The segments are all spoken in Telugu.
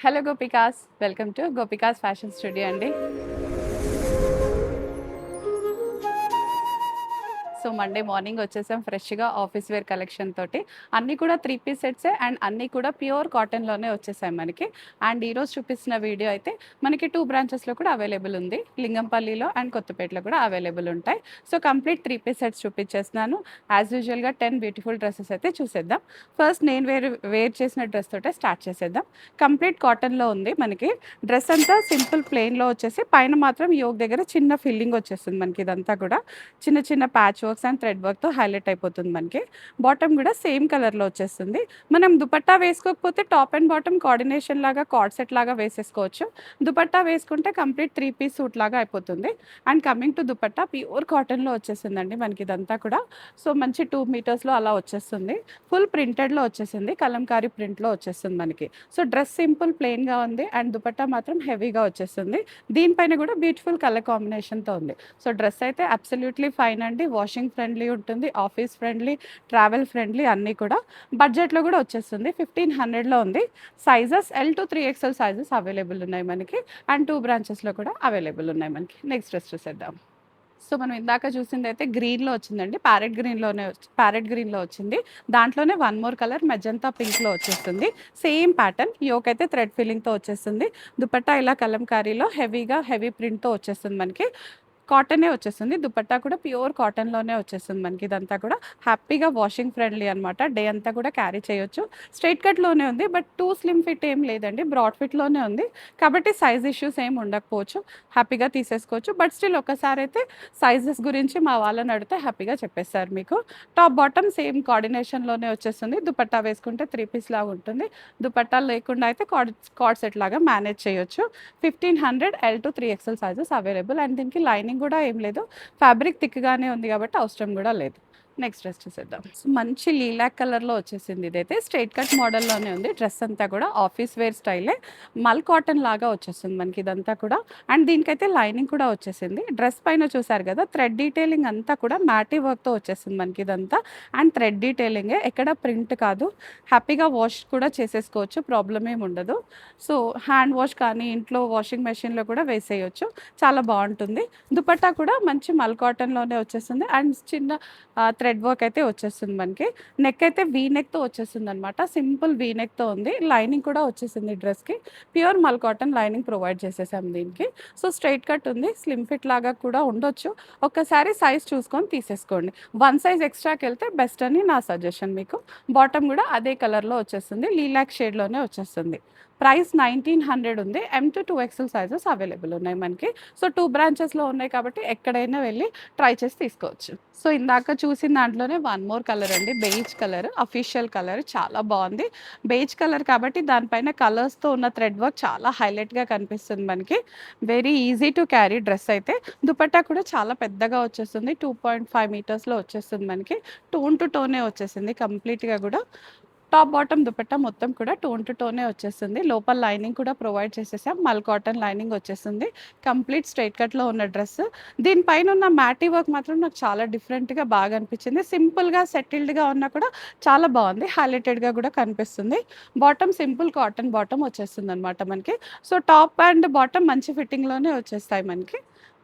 Hello gopikas, welcome to gopikas fashion studio అండి. సో మండే మార్నింగ్ వచ్చేసాం ఫ్రెష్గా ఆఫీస్ వేర్ కలెక్షన్ తోటి. అన్నీ కూడా 3 పీస్ సెట్సే అండ్ అన్నీ కూడా ప్యూర్ కాటన్లోనే వచ్చేసాయి మనకి. అండ్ ఈరోజు చూపిస్తున్న వీడియో అయితే మనకి 2 బ్రాంచెస్లో కూడా అవైలబుల్ ఉంది. లింగంపల్లిలో అండ్ కొత్తపేటలో కూడా అవైలబుల్ ఉంటాయి. సో కంప్లీట్ 3 పీస్ సెట్స్ చూపించేస్తున్నాను. యాజ్ యూజువల్గా 10 బ్యూటిఫుల్ డ్రెస్సెస్ అయితే చూసేద్దాం. ఫస్ట్ నేను వేర్ చేసిన డ్రెస్ తోటే స్టార్ట్ చేసేద్దాం. కంప్లీట్ కాటన్లో ఉంది మనకి. డ్రెస్ అంతా సింపుల్ ప్లెయిన్లో వచ్చేసి పైన మాత్రం యోక్ దగ్గర చిన్న ఫిల్లింగ్ వచ్చేస్తుంది మనకి. ఇదంతా కూడా చిన్న చిన్న ప్యాచ్ వర్క్స్ అండ్ థ్రెడ్ వర్క్తో హైలైట్ అయిపోతుంది మనకి. బాటమ్ కూడా సేమ్ కలర్లో వచ్చేస్తుంది. మనం దుపట్టా వేసుకోకపోతే టాప్ అండ్ బాటమ్ కోఆర్డినేషన్ లాగా కార్డ్ సెట్ లాగా వేసేసుకోవచ్చు. దుపట్టా వేసుకుంటే కంప్లీట్ 3 పీస్ సూట్ లాగా అయిపోతుంది. And coming to dupatta pure కాటన్లో వచ్చేసిందండి మనకి ఇదంతా కూడా. సో మంచి 2 మీటర్స్లో అలా వచ్చేస్తుంది. ఫుల్ ప్రింటెడ్లో వచ్చేసింది, కలంకారీ ప్రింట్లో వచ్చేస్తుంది మనకి. సో డ్రెస్ సింపుల్ ప్లెయిన్గా ఉంది అండ్ దుపట్టా మాత్రం హెవీగా వచ్చేస్తుంది. దీనిపైన కూడా బ్యూటిఫుల్ కలర్ కాంబినేషన్తో ఉంది. సో డ్రెస్ అయితే అబ్సల్యూట్లీ ఫైన్ అండి. వాషింగ్ ఫ్రెండ్లీ ఉంటుంది, ఆఫీస్ ఫ్రెండ్లీ, ట్రావెల్ ఫ్రెండ్లీ అన్నీ కూడా. బడ్జెట్లో కూడా వచ్చేస్తుంది. 1500లో ఉంది. Sizes L to 3XL sizes available ఉన్నాయి మనకి. అండ్ 2 బ్రాంచెస్లో కూడా అవైలబుల్ ఉన్నాయి మనకి. నెక్స్ట్ డ్రెస్ చూసేద్దాం. సో మనం ఇందాక చూసింది అయితే గ్రీన్లో వచ్చిందండి. ప్యారెట్ గ్రీన్లో వచ్చింది. దాంట్లోనే వన్ మోర్ కలర్ మెజంతా పింక్లో వచ్చేస్తుంది. సేమ్ ప్యాటర్న్, యోక్ అయితే థ్రెడ్ ఫిల్లింగ్తో వచ్చేస్తుంది. దుపట్టా ఇలా కలంకారీలో హెవీ ప్రింట్తో వచ్చేస్తుంది మనకి. కాటనే వచ్చేస్తుంది. దుపట్టా కూడా ప్యూర్ కాటన్లోనే వచ్చేస్తుంది మనకి. ఇదంతా కూడా హ్యాపీగా వాషింగ్ ఫ్రెండ్లీ అనమాట. డే అంతా కూడా క్యారీ చేయొచ్చు. స్ట్రైట్ కట్లోనే ఉంది, బట్ టూ స్లిమ్ ఫిట్ ఏం లేదండి, బ్రాడ్ ఫిట్లోనే ఉంది. కాబట్టి సైజ్ ఇష్యూస్ ఏం ఉండకపోవచ్చు, హ్యాపీగా తీసేసుకోవచ్చు. బట్ స్టిల్ ఒక్కసారి అయితే సైజెస్ గురించి మా వాళ్ళని అడిగితే హ్యాపీగా చెప్పేస్తారు మీకు. టాప్ బాటమ్ సేమ్ కోఆర్డినేషన్లోనే వచ్చేస్తుంది. దుపట్టా వేసుకుంటే 3 పీస్ లాగా ఉంటుంది. దుపట్టా లేకుండా అయితే కార్డ్ సెట్ లాగా మేనేజ్ చేయొచ్చు. 1500 L to 3XL sizes available. And దీనికి లైనింగ్ కూడా ఏం లేదు, ఫ్యాబ్రిక్ థిక్గానే ఉంది కాబట్టి అవసరం కూడా లేదు. నెక్స్ట్ డ్రెస్ చూసేద్దాం. మంచి లీలాక్ కలర్లో వచ్చేసింది. ఇదైతే స్ట్రైట్ కట్ మోడల్లోనే ఉంది. డ్రెస్ అంతా కూడా ఆఫీస్ వేర్ స్టైలే, మల్ కాటన్ లాగా వచ్చేస్తుంది మనకి ఇదంతా కూడా. అండ్ దీనికైతే లైనింగ్ కూడా వచ్చేసింది. డ్రెస్ పైన చూసారు కదా, థ్రెడ్ డీటెయిలింగ్ అంతా కూడా మ్యాటీ వర్క్తో వచ్చేసింది మనకి ఇదంతా. అండ్ థ్రెడ్ డీటెయిలింగే, ఎక్కడ ప్రింట్ కాదు. హ్యాపీగా వాష్ కూడా చేసేసుకోవచ్చు, ప్రాబ్లం ఏమి ఉండదు. సో హ్యాండ్ వాష్ కానీ ఇంట్లో వాషింగ్ మెషిన్లో కూడా వేసేయచ్చు, చాలా బాగుంటుంది. దుపట్టా కూడా మంచి మల్ కాటన్లోనే వచ్చేస్తుంది. అండ్ చిన్న థ్రెడ్ వర్క్ అయితే వచ్చేస్తుంది మనకి. నెక్ అయితే వీ నెక్తో వచ్చేస్తుంది అనమాట. సింపుల్ వీ నెక్తో ఉంది. లైనింగ్ కూడా వచ్చేసింది డ్రెస్కి. ప్యూర్ మల్ కాటన్ లైనింగ్ ప్రొవైడ్ చేసేసాం దీనికి. సో స్ట్రైట్ కట్ ఉంది, స్లిమ్ ఫిట్ లాగా కూడా ఉండొచ్చు. ఒక్కసారి సైజ్ చూసుకొని తీసేసుకోండి. 1 సైజ్ ఎక్స్ట్రాకి వెళ్తే బెస్ట్ అని నా సజెషన్ మీకు. బాటమ్ కూడా అదే కలర్లో వచ్చేస్తుంది, లీలాక్ షేడ్లోనే వచ్చేస్తుంది. ప్రైస్ 1900 ఉంది. M to 2XL sizes available ఉన్నాయి మనకి. సో 2 బ్రాంచెస్లో ఉన్నాయి కాబట్టి ఎక్కడైనా వెళ్ళి ట్రై చేసి తీసుకోవచ్చు. సో ఇందాక చూసిన దాంట్లోనే వన్ మోర్ కలర్ అండి, బెయిజ్ కలర్, అఫీషియల్ కలర్, చాలా బాగుంది. బెయిజ్ కలర్ కాబట్టి దానిపైన కలర్స్తో ఉన్న థ్రెడ్ వర్క్ చాలా హైలైట్గా కనిపిస్తుంది మనకి. Very easy to carry dress అయితే. దుపట్టా కూడా చాలా పెద్దగా వచ్చేస్తుంది, 2.5 మీటర్స్లో వచ్చేస్తుంది మనకి. టోన్ టు టోనే వచ్చేసింది కంప్లీట్గా కూడా. టాప్ బాటమ్ దుపట్టా మొత్తం కూడా టోన్ టు టోనే వచ్చేస్తుంది. లోపల లైనింగ్ కూడా ప్రొవైడ్ చేసేసాం, మల్ కాటన్ లైనింగ్ వచ్చేస్తుంది. కంప్లీట్ స్ట్రైట్ కట్లో ఉన్న డ్రెస్. దీనిపైన ఉన్న మ్యాటీ వర్క్ మాత్రం నాకు చాలా డిఫరెంట్గా బాగా అనిపించింది. సింపుల్గా సెటిల్డ్గా ఉన్నా కూడా చాలా బాగుంది, హైలైటెడ్గా కూడా కనిపిస్తుంది. బాటమ్ సింపుల్ కాటన్ బాటమ్ వచ్చేస్తుంది అనమాట మనకి. సో టాప్ అండ్ బాటమ్ మంచి ఫిట్టింగ్లోనే వచ్చేస్తాయి మనకి.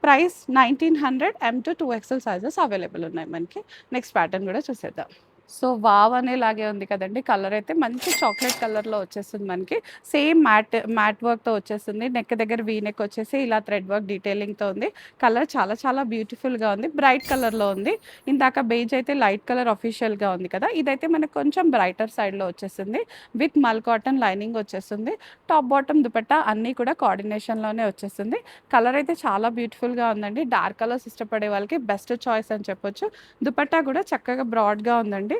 Price 1900, M to 2XL sizes available ఉన్నాయి మనకి. నెక్స్ట్ ప్యాటర్న్ కూడా చూసేద్దాం. సో వావ్ అనేలాగే ఉంది కదండి. కలర్ అయితే మంచి చాక్లెట్ కలర్లో వచ్చేస్తుంది మనకి. సేమ్ మ్యాట్ వర్క్తో వచ్చేస్తుంది. నెక్ దగ్గర వీ నెక్ వచ్చేసి ఇలా థ్రెడ్ వర్క్ డీటెయిలింగ్తో ఉంది. కలర్ చాలా చాలా బ్యూటిఫుల్గా ఉంది, బ్రైట్ కలర్లో ఉంది. ఇందాక బేజ్ అయితే లైట్ కలర్ అఫీషియల్గా ఉంది కదా, ఇదైతే మనకు కొంచెం బ్రైటర్ సైడ్లో వచ్చేస్తుంది. విత్ మల్ కాటన్ లైనింగ్ వచ్చేస్తుంది. టాప్ బాటమ్ దుపట్టా అన్నీ కూడా కోఆర్డినేషన్లోనే వచ్చేస్తుంది. కలర్ అయితే చాలా బ్యూటిఫుల్గా ఉందండి. డార్క్ కలర్స్ ఇష్టపడే వాళ్ళకి బెస్ట్ చాయిస్ అని చెప్పొచ్చు. దుపట్టా కూడా చక్కగా బ్రాడ్గా ఉందండి.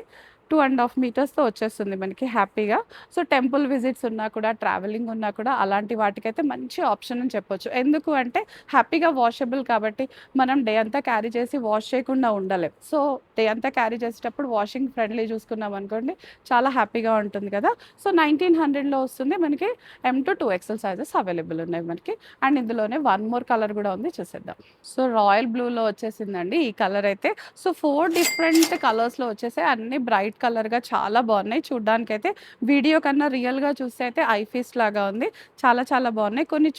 2.5 మీటర్స్తో వచ్చేస్తుంది మనకి హ్యాపీగా. సో టెంపుల్ విజిట్స్ ఉన్నా కూడా, ట్రావెలింగ్ ఉన్నా కూడా అలాంటి వాటికైతే మంచి ఆప్షన్ అని చెప్పొచ్చు. ఎందుకు అంటే హ్యాపీగా వాషబుల్ కాబట్టి మనం డే అంతా క్యారీ చేసి వాష్ చేయకుండా ఉండలేం. సో డే అంతా క్యారీ చేసేటప్పుడు వాషింగ్ ఫ్రెండ్లీ చూసుకున్నాం అనుకోండి, చాలా హ్యాపీగా ఉంటుంది కదా. సో 1900లో వస్తుంది మనకి. M to 2XL sizes available ఉన్నాయి మనకి. అండ్ ఇందులోనే వన్ మోర్ కలర్ కూడా ఉంది, చూసేద్దాం. సో రాయల్ బ్లూలో వచ్చేసిందండి ఈ కలర్ అయితే. సో 4 డిఫరెంట్ కలర్స్లో వచ్చేసి అన్ని బ్రైట్ లైట్ కలర్‌గా చాలా బాగున్నాయి. చూడ్డానికైతే వీడియో కన్నా రియల్‌గా చూస్తే అయితే ఐ ఫీస్ట్ లాగా ఉంది. చాలా చాలా బాగున్నాయి. కొన్ని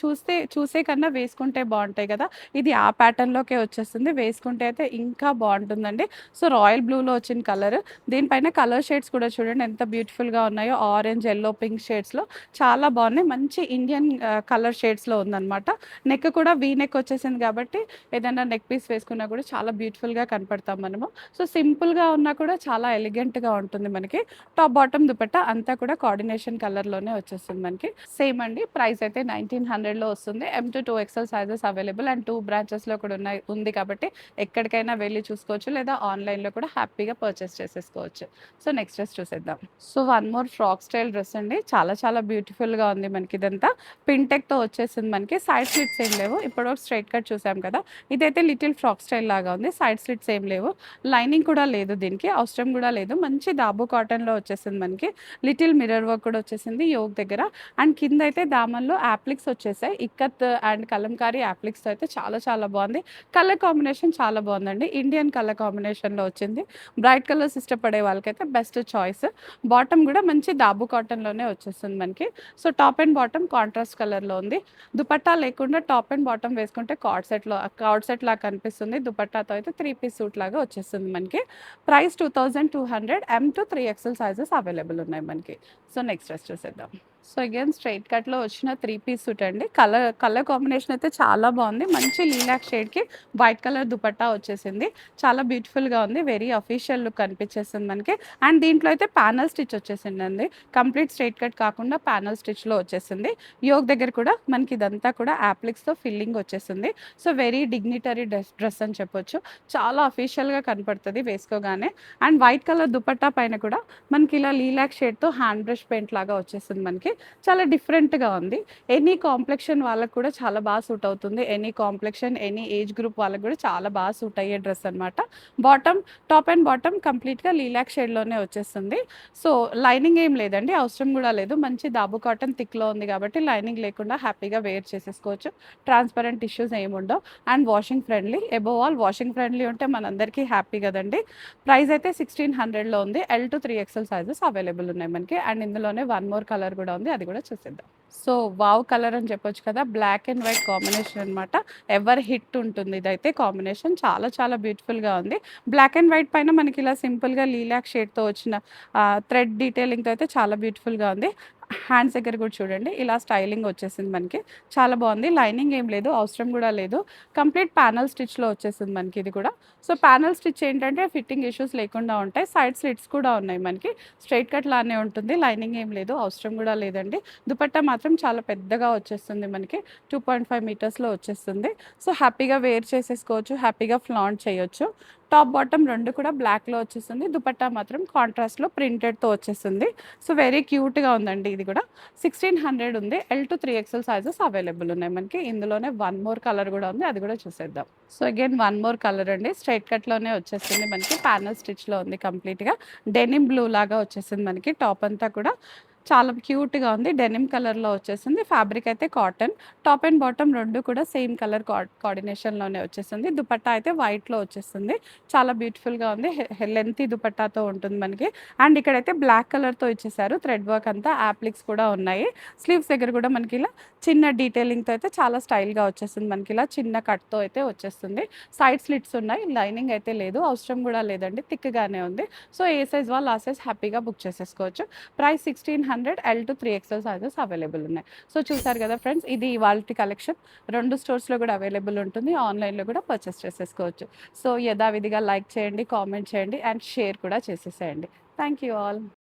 చూసే కన్నా వేసుకుంటే బాగుంటాయి కదా! ఇది ఆ ప్యాటర్న్‌లోకే వచ్చేస్తుంది. వేసుకుంటే అయితే ఇంకా బాగుంటుందండి. సో, రాయల్ బ్లూలో వచ్చిన కలర్. దీనిపైన కలర్ షేడ్స్ కూడా చూడండి ఎంత బ్యూటిఫుల్‌గా ఉన్నాయో. ఆరెంజ్, యెల్లో, పింక్ షేడ్స్‌లో చాలా బాగున్నాయి. మంచి ఇండియన్ కలర్ షేడ్స్‌లో ఉందనమాట. నెక్ కూడా వీ నెక్ వచ్చేసింది కాబట్టి ఏదైనా నెక్ పీస్ వేసుకున్నా కూడా చాలా బ్యూటిఫుల్‌గా కనపడతాం మనము. సో, సింపుల్‌గా ఉన్నా కూడా చాలా ఎలిగెంట్‌గా ఉంటుంది మనకి. టాప్ బాటమ్ దుపట్టా అంతా కూడా కోఆర్డినేషన్ కలర్‌లోనే వచ్చేస్తుంది మనకి. సేమ్ అండి. ప్రైస్ అయితే 1900లో వస్తుంది. M-2 XL sizes available and 2 బ్రాంచెస్‌లో కూడా ఉంది కాబట్టి ఎక్కడికైనా వెళ్లి చూసుకోవచ్చు. లేదా ఆన్‌లైన్‌లో కూడా హ్యాపీగా పర్చేస్ చేసేసుకోవచ్చు. సో, నెక్స్ట్ డ్రెస్ చూసేద్దాం. So, one more frock style dress అండి. చాలా చాలా బ్యూటిఫుల్‌గా ఉంది మనకి ఇదంతా. పింటెక్‌తో వచ్చేసింది మనకి. సైడ్ స్లిట్స్ ఏం లేవు. ఇప్పటివరకు స్ట్రెయిట్ కట్ చూసాం కదా! ఇదైతే లిటిల్ ఫ్రాక్ స్టైల్ లాగా ఉంది. సైడ్ స్లిట్స్ ఏం లేవు. లైనింగ్ కూడా లేదు దీనికి. అవసరం కూడా లేదు. మంచి దాబు కాటన్‌లో వచ్చేసింది మనకి. లిటిల్ మిర్రర్ వర్క్ కూడా వచ్చేసింది యోక్ దగ్గర. అండ్ కింద అయితే దామన్‌లో యాప్లిక్స్ వచ్చేసాయి. ఇక్కత్ అండ్ కలంకారీ యాప్లిక్స్‌తో అయితే చాలా చాలా బాగుంది. కలర్ కాంబినేషన్ చాలా బాగుందండి. ఇండియన్ కలర్ కాంబినేషన్‌లో వచ్చింది. బ్రైట్ కలర్స్ ఇష్టపడే వాళ్ళకైతే బెస్ట్ చాయిస్. బాటమ్ కూడా మంచి దాబు కాటన్‌లోనే వచ్చేస్తుంది మనకి. So, top and bottom contrast కలర్‌లో ఉంది. దుపట్టా లేకుండా టాప్ అండ్ బాటమ్ వేసుకుంటే కార్డ్ సెట్ లాగా కనిపిస్తుంది. దుపట్టాతో అయితే 3 పీస్ సూట్ లాగా వచ్చేస్తుంది మనకి. Price 2200 M-3 XL sizes available ఉన్నాయి మనకి. సో, నెక్స్ట్ డ్రెస్ చూసేద్దాం. సో, అగైన్ స్ట్రెయిట్ కట్‌లో వచ్చిన 3 పీస్ సూట్ అండి. కలర్ కాంబినేషన్ అయితే చాలా బాగుంది. మంచి లీలాక్ షేడ్‌కి వైట్ కలర్ దుపట్టా వచ్చేసింది. చాలా బ్యూటిఫుల్‌గా ఉంది. వెరీ అఫీషియల్ లుక్ కనిపించేస్తుంది మనకి. అండ్ దీంట్లో అయితే ప్యానల్ స్టిచ్ వచ్చేసిందండి. కంప్లీట్ స్ట్రెయిట్ కట్ కాకుండా ప్యానల్ స్టిచ్‌లో వచ్చేసింది. యోక్ దగ్గర కూడా మనకి ఇదంతా కూడా యాప్లిక్స్‌తో ఫిల్లింగ్ వచ్చేసింది. సో, వెరీ డిగ్నిటరీ డ్రెస్ అని చెప్పొచ్చు. చాలా అఫీషియల్‌గా కనపడుతది వేసుకోగానే. అండ్ వైట్ కలర్ దుపట్టా పైన కూడా మనకి ఇలా లీలాక్ షేడ్‌తో హ్యాండ్ బ్రష్ పెయింట్ లాగా వచ్చేసింది మనకి. చాలా డిఫరెంట్‌గా ఉంది. ఎనీ కాంప్లెక్షన్ వాళ్ళకి కూడా చాలా బాగా సూట్ అవుతుంది. Any complexion, any age group వాళ్ళకి కూడా చాలా బాగా సూట్ అయ్యే డ్రెస్ అనమాట. టాప్ అండ్ బాటమ్ కంప్లీట్‌గా లీలాక్ షేడ్‌లోనే వచ్చేస్తుంది. సో, లైనింగ్ ఏం లేదండి. అవసరం కూడా లేదు. మంచి దాబు కాటన్ థిక్‌లో ఉంది కాబట్టి లైనింగ్ లేకుండా హ్యాపీగా వేర్ చేసేసుకోవచ్చు. ట్రాన్స్‌పరెంట్ ఇష్యూస్ ఏముండవు. And washing friendly. Above all washing friendly ఉంటే మనందరికీ హ్యాపీ కదండీ. ప్రైస్ అయితే 1600లో ఉంది. L-3 ఎక్సెల్ సైజెస్ అవైలబుల్ ఉన్నాయి మనకి. అండ్ ఇందులోనే వన్ మోర్ కలర్ కూడా ఉంది. అది కూడా చూసేద్దాం. సో, వావ్ కలర్ అని చెప్పొచ్చు కదా! బ్లాక్ అండ్ వైట్ కాంబినేషన్ అనమాట. ఎవర్ హిట్ ఉంటుంది ఇదైతే కాంబినేషన్. చాలా చాలా బ్యూటిఫుల్‌గా ఉంది. బ్లాక్ అండ్ వైట్ పైన మనకి ఇలా సింపుల్‌గా లీలాక్ షేడ్‌తో వచ్చిన థ్రెడ్ డీటెయిలింగ్‌తో అయితే చాలా బ్యూటిఫుల్‌గా ఉంది. హ్యాండ్స్ దగ్గర కూడా చూడండి. ఇలా స్టైలింగ్ వచ్చేసింది మనకి. చాలా బాగుంది. లైనింగ్ ఏం లేదు. అవసరం కూడా లేదు. కంప్లీట్ ప్యానల్ స్టిచ్‌లో వచ్చేసింది మనకి ఇది కూడా. సో, ప్యానల్ స్టిచ్ ఏంటంటే ఫిట్టింగ్ ఇష్యూస్ లేకుండా ఉంటాయి. సైడ్ స్లిట్స్ కూడా ఉన్నాయి మనకి. స్ట్రెయిట్ కట్ లానే ఉంటుంది. లైనింగ్ ఏం లేదు. అవసరం కూడా లేదండి. దుపట్టా మాత్రం చాలా పెద్దగా వచ్చేస్తుంది మనకి. 2.5 మీటర్స్‌లో వచ్చేస్తుంది. సో, హ్యాపీగా వేర్ చేసేసుకోవచ్చు. హ్యాపీగా ఫ్లాంట్ చేయొచ్చు. టాప్ బాటమ్ 2 కూడా బ్లాక్‌లో వచ్చేస్తుంది. దుపట్టా మాత్రం కాంట్రాస్ట్‌లో ప్రింటెడ్‌తో వచ్చేసింది. సో, వెరీ క్యూట్‌గా ఉందండి ఇది కూడా. 1600 ఉంది. L-3 ఎక్సెల్ సైజెస్ అవైలబుల్ ఉన్నాయి మనకి. ఇందులోనే వన్ మోర్ కలర్ కూడా ఉంది. అది కూడా చూసేద్దాం. So, again one more colour అండి. స్ట్రెయిట్ కట్‌లోనే వచ్చేసింది మనకి. ప్యానల్ స్టిచ్‌లో ఉంది కంప్లీట్‌గా. డెనిమ్ బ్లూ లాగా వచ్చేసింది మనకి. టాప్ అంతా కూడా చాలా క్యూట్‌గా ఉంది. డెనిమ్ కలర్‌లో వచ్చేసింది. ఫ్యాబ్రిక్ అయితే కాటన్. టాప్ అండ్ బాటమ్ 2 కూడా సేమ్ కలర్ కోఆర్డినేషన్‌లోనే వచ్చేసింది. దుపట్టా అయితే వైట్‌లో వచ్చేస్తుంది. చాలా బ్యూటిఫుల్‌గా ఉంది. లెంతీ దుపట్టాతో ఉంటుంది మనకి. అండ్ ఇక్కడైతే బ్లాక్ కలర్‌తో ఇచ్చేసారు. థ్రెడ్ వర్క్ అంతా యాప్లిక్స్ కూడా ఉన్నాయి. స్లీవ్స్ దగ్గర కూడా మనకి ఇలా చిన్న డీటెయిలింగ్‌తో అయితే చాలా స్టైల్‌గా వచ్చేస్తుంది. మనకి ఇలా చిన్న కట్‌తో అయితే వచ్చేస్తుంది. సైడ్ స్లిట్స్ ఉన్నాయి. లైనింగ్ అయితే లేదు. అవసరం కూడా లేదండి. థిక్‌గానే ఉంది. సో, ఏ సైజ్ వాళ్ళు ఆ సైజ్ హ్యాపీగా బుక్ చేసేసుకోవచ్చు. Price 1600 L-3 XL sizes available ఉన్నాయి. సో, చూసారు కదా ఫ్రెండ్స్. ఇది ఇవాల్టి కలెక్షన్. 2 స్టోర్స్‌లో కూడా అవైలబుల్ ఉంటుంది. ఆన్‌లైన్‌లో కూడా పర్చేస్ చేసేసుకోవచ్చు. సో, యథావిధిగా లైక్ చేయండి, కామెంట్ చేయండి అండ్ షేర్ కూడా చేసేసేయండి. Thank you all.